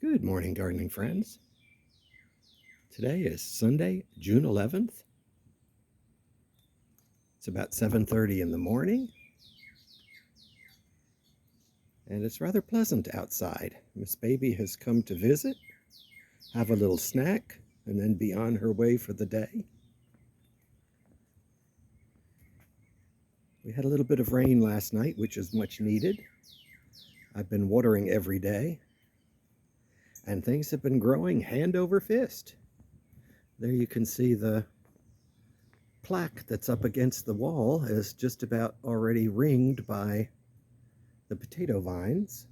Good morning, gardening friends. Today is Sunday, June 11th. It's about 7:30 in the morning, and it's rather pleasant outside. Miss Baby has come to visit, have a little snack, and then be on her way for the day. We had a little bit of rain last night, which is much needed. I've been watering every day, and things have been growing hand over fist. There you can see the plaque that's up against the wall is just about already ringed by the potato vines.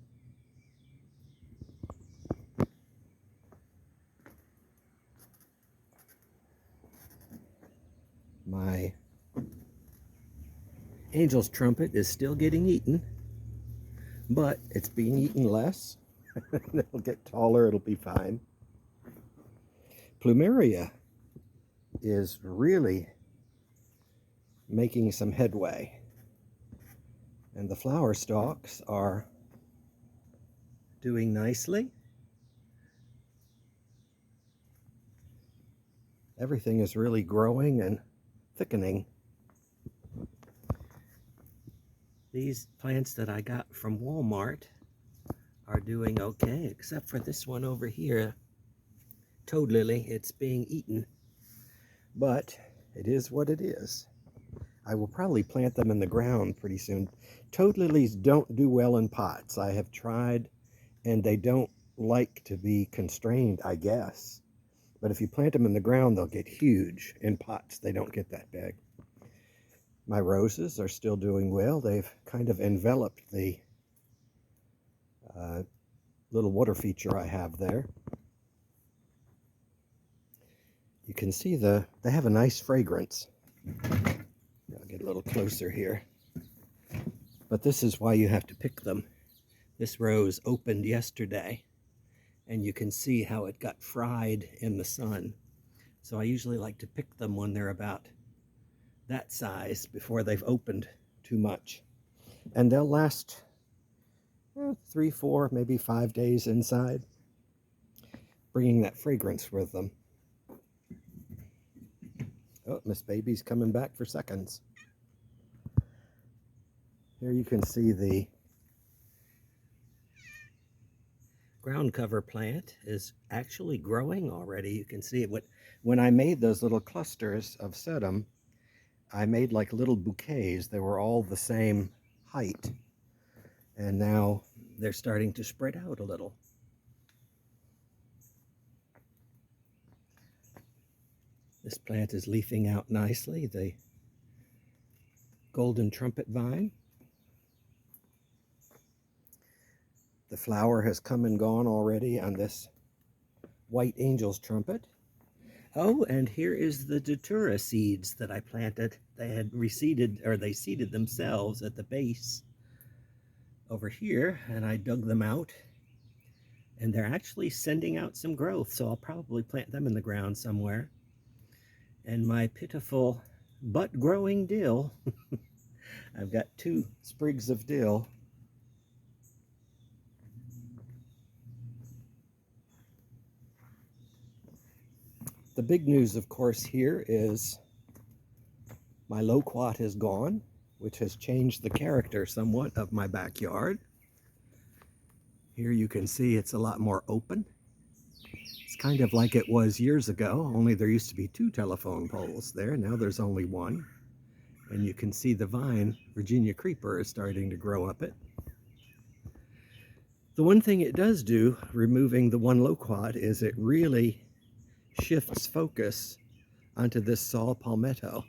My angel's trumpet is still getting eaten, but it's being eaten less. It'll get taller, it'll be fine. Plumeria is really making some headway, and the flower stalks are doing nicely. Everything is really growing and thickening. These plants that I got from Walmart are doing okay, except for this one over here, toad lily. It's being eaten, but it is what it is. I will probably plant them in the ground pretty soon. Toad lilies don't do well in pots. I have tried, and they don't like to be constrained, I guess. But if you plant them in the ground, they'll get huge. In pots, they don't get that big. My roses are still doing well. They've kind of enveloped the little water feature I have there. You can see they have a nice fragrance. I'll get a little closer here. But this is why you have to pick them. This rose opened yesterday, and you can see how it got fried in the sun. So I usually like to pick them when they're about that size before they've opened too much. And they'll last 3, 4, maybe 5 days inside, bringing that fragrance with them. Oh, Miss Baby's coming back for seconds. Here you can see the ground cover plant is actually growing already. You can see it. When I made those little clusters of sedum, I made like little bouquets. They were all the same height. And now they're starting to spread out a little. This plant is leafing out nicely, the golden trumpet vine. The flower has come and gone already on this white angel's trumpet. Oh, and here is the datura seeds that I planted. They had reseeded, or they seeded themselves at the base over here, and I dug them out. And they're actually sending out some growth, so I'll probably plant them in the ground somewhere. And my pitiful but-growing dill. I've got 2 sprigs of dill. The big news, of course, here is my loquat is gone, which has changed the character somewhat of my backyard. Here you can see it's a lot more open. It's kind of like it was years ago, only there used to be 2 telephone poles there. Now there's only 1. And you can see the vine, Virginia creeper, is starting to grow up it. The one thing it does do, removing the one loquat, is it really shifts focus onto this saw palmetto,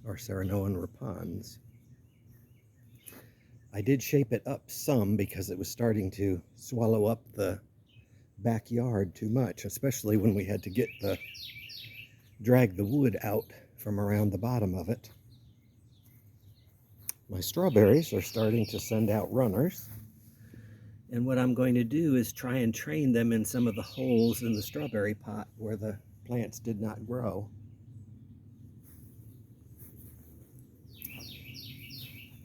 or Serenoan repens. I did shape it up some because it was starting to swallow up the backyard too much, especially when we had to drag the wood out from around the bottom of it. My strawberries are starting to send out runners, and what I'm going to do is try and train them in some of the holes in the strawberry pot where the plants did not grow.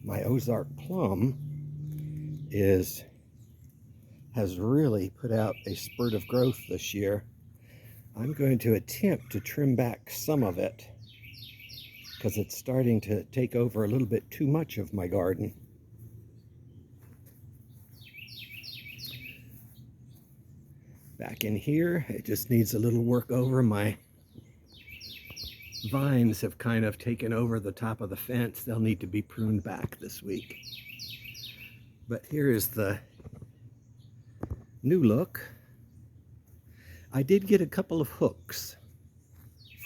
My Ozark plum is has really put out a spurt of growth this year. I'm going to attempt to trim back some of it because it's starting to take over a little bit too much of my garden. Back in here, it just needs a little work over. My vines have kind of taken over the top of the fence. They'll need to be pruned back this week. But here is the new look. I did get a couple of hooks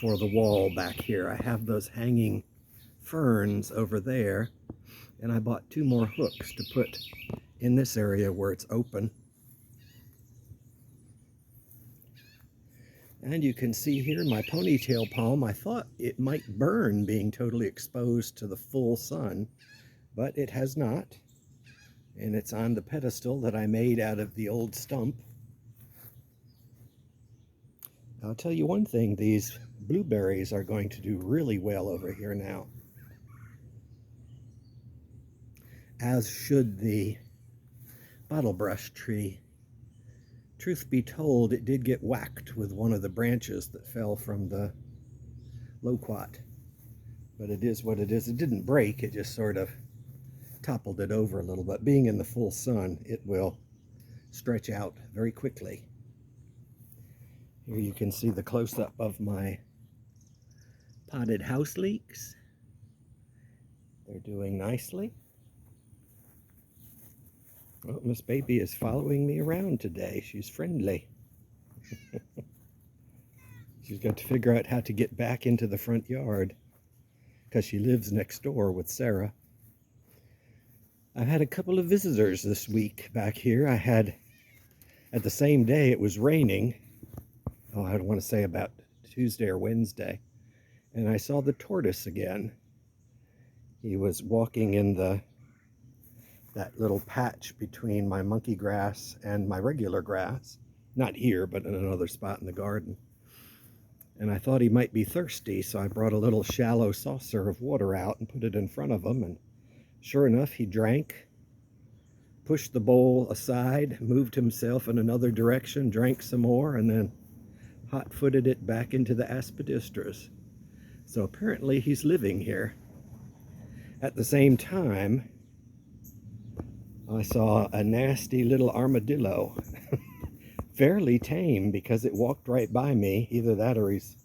for the wall back here. I have those hanging ferns over there, and I bought 2 more hooks to put in this area where it's open. And you can see here my ponytail palm. I thought it might burn being totally exposed to the full sun, but it has not. And it's on the pedestal that I made out of the old stump. I'll tell you one thing, these blueberries are going to do really well over here now. As should the bottlebrush tree. Truth be told, it did get whacked with one of the branches that fell from the loquat. But it is what it is. It didn't break, it just sort of toppled it over a little bit. Being in the full sun, it will stretch out very quickly. Here you can see the close-up of my potted house leeks. They're doing nicely. Well, Miss Baby is following me around today. She's friendly. She's got to figure out how to get back into the front yard because she lives next door with Sarah. I've had a couple of visitors this week back here. I had, at the same day, it was raining. Oh, I don't want to say about Tuesday or Wednesday. And I saw the tortoise again. He was walking in that little patch between my monkey grass and my regular grass. Not here, but in another spot in the garden. And I thought he might be thirsty, so I brought a little shallow saucer of water out and put it in front of him. And sure enough, he drank, pushed the bowl aside, moved himself in another direction, drank some more, and then hot-footed it back into the aspidistras. So apparently he's living here. At the same time, I saw a nasty little armadillo, fairly tame because it walked right by me. Either that or he's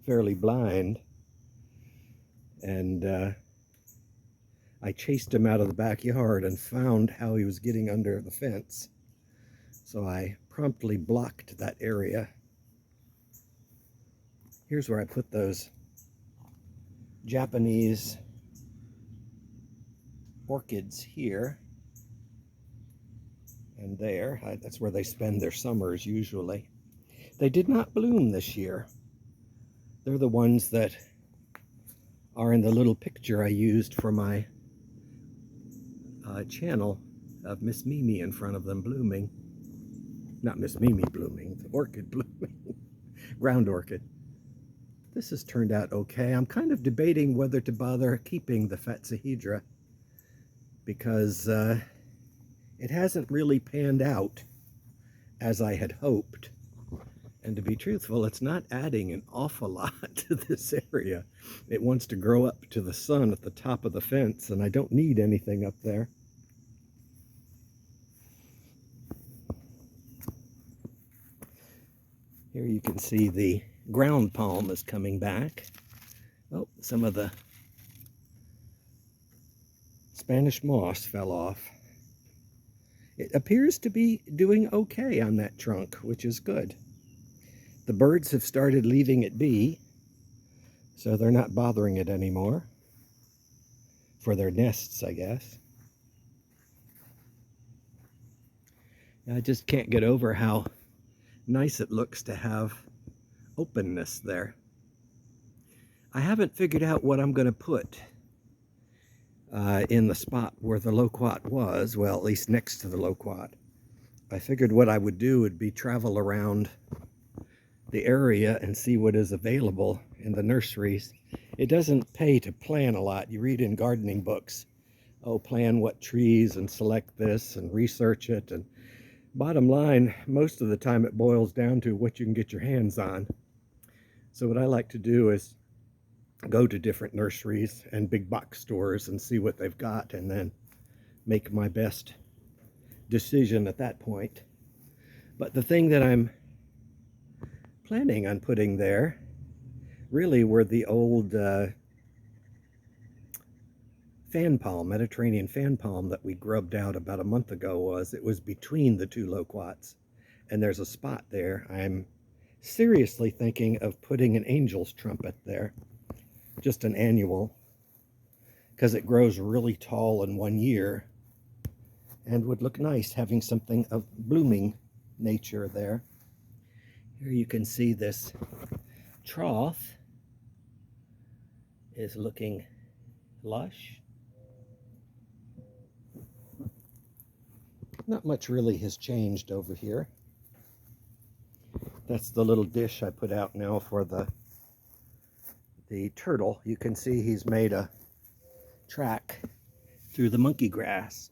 fairly blind. And I chased him out of the backyard and found how he was getting under the fence. So I promptly blocked that area. Here's where I put those Japanese orchids here. And there, that's where they spend their summers usually. They did not bloom this year. They're the ones that are in the little picture I used for my channel of Miss Mimi in front of them blooming. Not Miss Mimi blooming, the orchid blooming. Ground orchid. This has turned out okay. I'm kind of debating whether to bother keeping the Phatzahedra because it hasn't really panned out as I had hoped. And to be truthful, it's not adding an awful lot to this area. It wants to grow up to the sun at the top of the fence, and I don't need anything up there. Here you can see the ground palm is coming back. Oh, some of the Spanish moss fell off. It appears to be doing okay on that trunk, which is good. The birds have started leaving it be, so they're not bothering it anymore. For their nests, I guess. I just can't get over how nice it looks to have openness there. I haven't figured out what I'm going to put in the spot where the loquat was, well, at least next to the loquat. I figured what I would do would be travel around the area and see what is available in the nurseries. It doesn't pay to plan a lot. You read in gardening books, oh, plan what trees and select this and research it. Bottom line, most of the time it boils down to what you can get your hands on. So what I like to do is go to different nurseries and big box stores and see what they've got, and then make my best decision at that point. But the thing that I'm planning on putting there really were the old fan palm, Mediterranean fan palm that we grubbed out about a month ago. It was between the two loquats, and there's a spot there. I'm seriously thinking of putting an angel's trumpet there, just an annual, because it grows really tall in 1 year and would look nice having something of blooming nature there. Here you can see this trough is looking lush. Not much really has changed over here. That's the little dish I put out now for the turtle. You can see he's made a track through the monkey grass.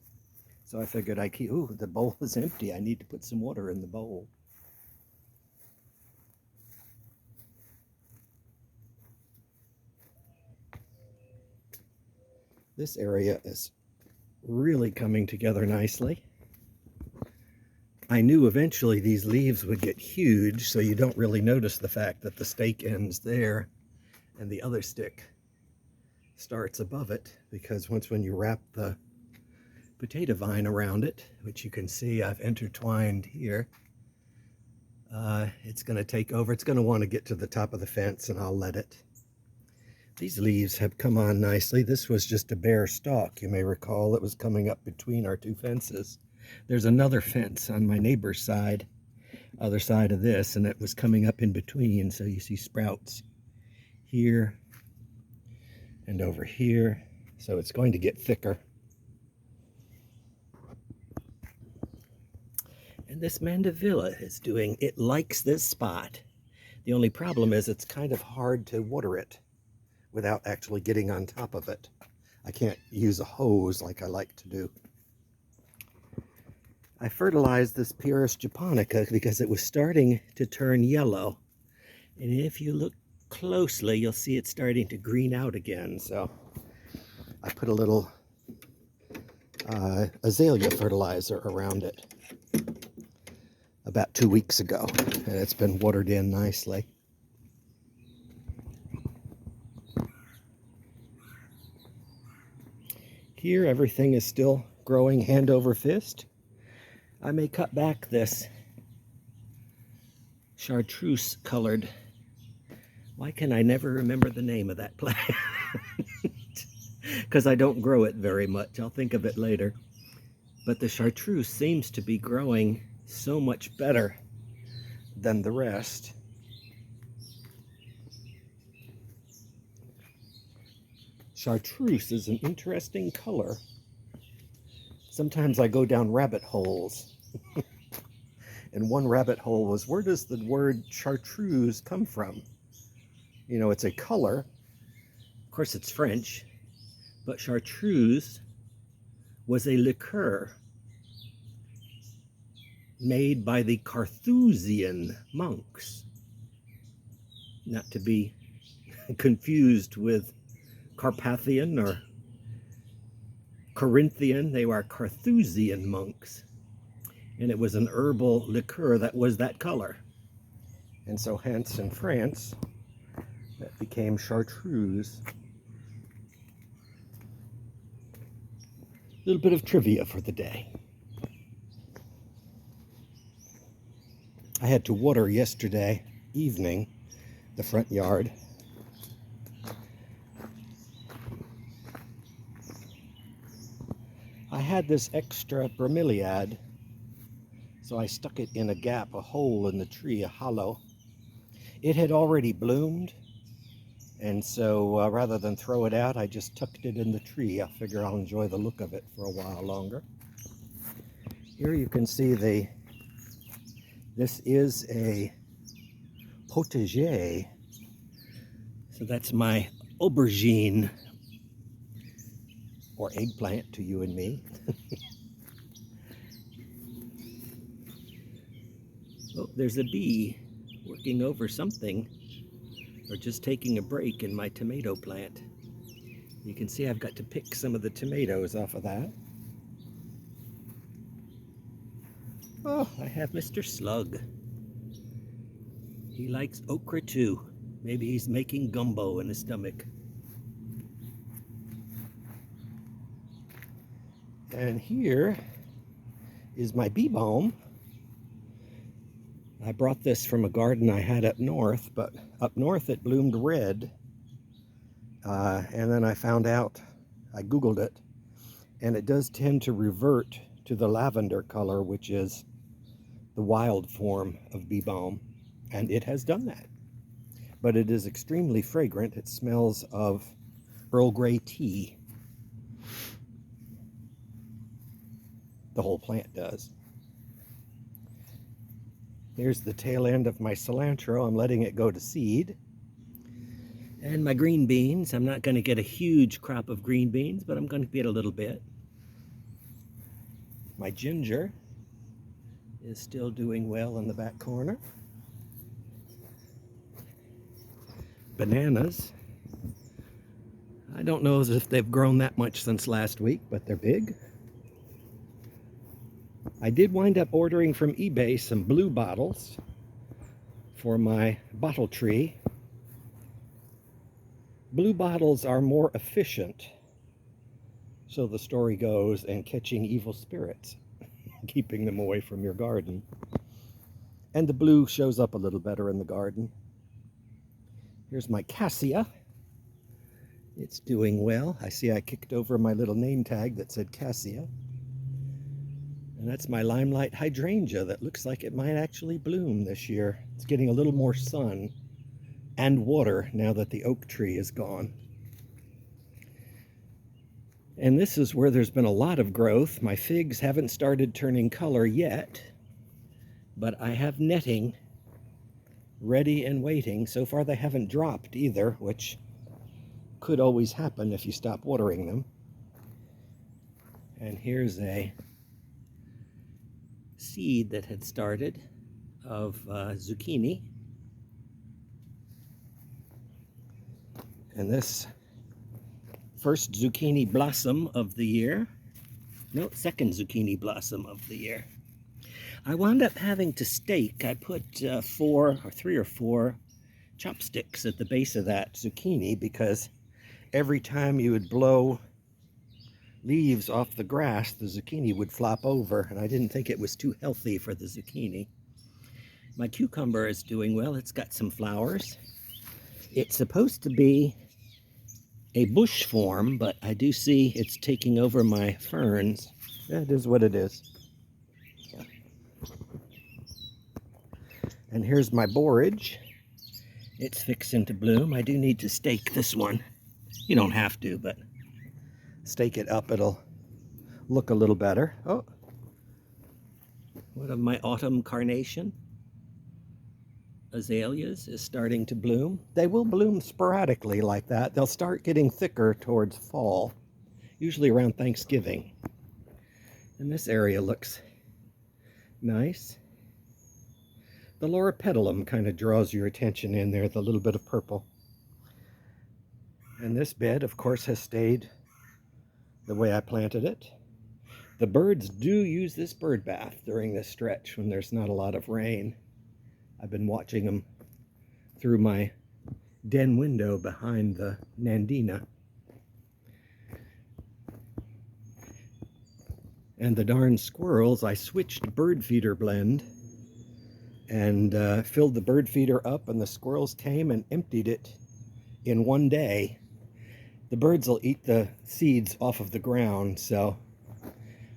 So I figured I'd keep, ooh, the bowl is empty. I need to put some water in the bowl. This area is really coming together nicely. I knew eventually these leaves would get huge, so you don't really notice the fact that the stake ends there and the other stick starts above it, because when you wrap the potato vine around it, which you can see I've intertwined here, it's going to take over. It's going to want to get to the top of the fence, and I'll let it. These leaves have come on nicely. This was just a bare stalk. You may recall it was coming up between our two fences. There's another fence on my neighbor's side, other side of this, and it was coming up in between, so you see sprouts here and over here, so it's going to get thicker. And this mandevilla is doing, it likes this spot. The only problem is it's kind of hard to water it without actually getting on top of it. I can't use a hose like I like to do. I fertilized this Pyrrhus japonica because it was starting to turn yellow. And if you look closely, you'll see it starting to green out again. So I put a little azalea fertilizer around it about 2 weeks ago, and it's been watered in nicely. Here, everything is still growing hand over fist. I may cut back this chartreuse colored. Why can I never remember the name of that plant? Because I don't grow it very much. I'll think of it later. But the chartreuse seems to be growing so much better than the rest. Chartreuse is an interesting color. Sometimes I go down rabbit holes. And one rabbit hole was, where does the word chartreuse come from? You know, it's a color. Of course, it's French. But chartreuse was a liqueur made by the Carthusian monks. Not to be confused with Carpathian or Corinthian. They were Carthusian monks. And it was an herbal liqueur that was that color. And so hence in France, that became chartreuse. A little bit of trivia for the day. I had to water yesterday evening the front yard. I had this extra bromeliad, so I stuck it in a gap, a hole in the tree, a hollow. It had already bloomed, and so rather than throw it out, I just tucked it in the tree. I figure I'll enjoy the look of it for a while longer. Here you can see this is a potager. So that's my aubergine, or eggplant to you and me. Oh, there's a bee working over something, or just taking a break in my tomato plant. You can see I've got to pick some of the tomatoes off of that. Oh, I have Mr. Slug. He likes okra too. Maybe he's making gumbo in his stomach. And here is my bee balm. I brought this from a garden I had up north, but up north it bloomed red. And then I found out, I Googled it, and it does tend to revert to the lavender color, which is the wild form of bee balm. And it has done that. But it is extremely fragrant. It smells of Earl Grey tea. The whole plant does. Here's the tail end of my cilantro. I'm letting it go to seed. And my green beans. I'm not going to get a huge crop of green beans, but I'm going to get a little bit. My ginger is still doing well in the back corner. Bananas. I don't know as if they've grown that much since last week, but they're big. I did wind up ordering from eBay some blue bottles for my bottle tree. Blue bottles are more efficient, so the story goes, in catching evil spirits, keeping them away from your garden. And the blue shows up a little better in the garden. Here's my cassia. It's doing well. I see I kicked over my little name tag that said cassia. And that's my limelight hydrangea that looks like it might actually bloom this year. It's getting a little more sun and water now that the oak tree is gone. And this is where there's been a lot of growth. My figs haven't started turning color yet, but I have netting ready and waiting. So far they haven't dropped either, which could always happen if you stop watering them. And here's a seed that had started of zucchini. And this first zucchini blossom of the year, no, second zucchini blossom of the year. I wound up having to stake. I put 3 or 4 chopsticks at the base of that zucchini because every time you would blow leaves off the grass, the zucchini would flop over, and I didn't think it was too healthy for the zucchini. My cucumber is doing well. It's got some flowers. It's supposed to be a bush form, but I do see it's taking over my ferns. That is what it is. Yeah. And here's my borage. It's fixing to bloom. I do need to stake this one. You don't have to, but stake it up, it'll look a little better. Oh, one of my autumn carnation azaleas is starting to bloom. They will bloom sporadically like that. They'll start getting thicker towards fall, usually around Thanksgiving. And this area looks nice. The loropetalum kind of draws your attention in there, the little bit of purple. And this bed, of course, has stayed the way I planted it. The birds do use this bird bath during this stretch when there's not a lot of rain. I've been watching them through my den window behind the Nandina. And the darn squirrels, I switched bird feeder blend and filled the bird feeder up, and the squirrels came and emptied it in one day. The birds will eat the seeds off of the ground, so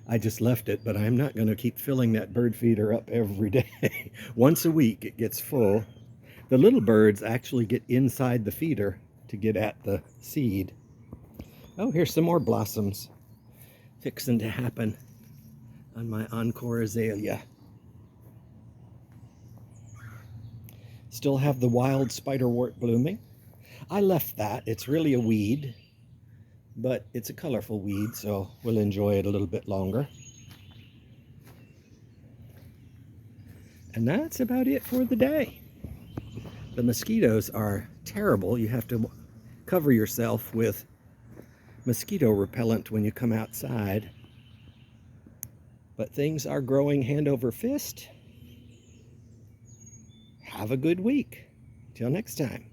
I just left it, but I'm not going to keep filling that bird feeder up every day. Once a week it gets full. The little birds actually get inside the feeder to get at the seed. Oh, here's some more blossoms fixing to happen on my Encore azalea. Still have the wild spiderwort blooming. I left that. It's really a weed, but it's a colorful weed, so we'll enjoy it a little bit longer. And that's about it for the day. The mosquitoes are terrible. You have to cover yourself with mosquito repellent when you come outside. But things are growing hand over fist. Have a good week. Till next time.